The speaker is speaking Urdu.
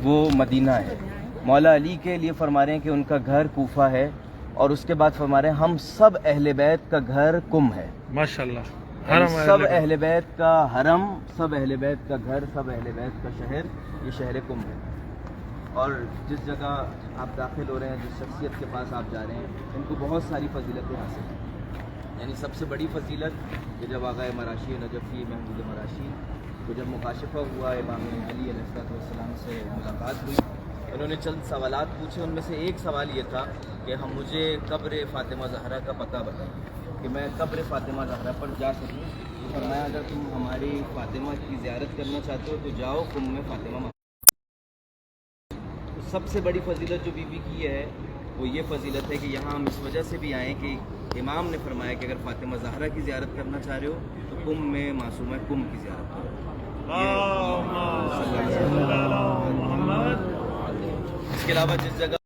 وہ مدینہ ہے. مولا علی کے لیے فرما رہے ہیں کہ ان کا گھر کوفہ ہے، اور اس کے بعد فرما رہے ہیں ہم سب اہل بیت کا گھر کم ہے. ماشاءاللہ. سب اہل بیت کا حرم، سب اہل بیت کا گھر، سب اہل بیت کا شہر، یہ شہر کم ہے. اور جس جگہ آپ داخل ہو رہے ہیں، جس شخصیت کے پاس آپ جا رہے ہیں، ان کو بہت ساری فضیلتیں حاصل ہیں. یعنی سب سے بڑی فضیلت کہ جب آقا مراشی نجفی محمود مراشی کو جب مکاشفہ ہوا، امام علی علیہ السلام سے ملاقات ہوئی، انہوں نے چند سوالات پوچھے. ان میں سے ایک سوال یہ تھا کہ مجھے قبر فاطمہ زہرا کا پتہ بتائیں کہ میں قبر فاطمہ زہرا پر جا سکوں. فرمایا اگر تم ہماری فاطمہ کی زیارت کرنا چاہتے ہو تو جاؤ قم میں فاطمہ. سب سے بڑی فضیلت جو بی بی کی ہے وہ یہ فضیلت ہے کہ یہاں ہم اس وجہ سے بھی آئیں کہ امام نے فرمایا کہ اگر فاطمہ زہرا کی زیارت کرنا چاہ رہے ہو تو قم میں معصومہ قم کی زیارت کرو. اس کے علاوہ جس جگہ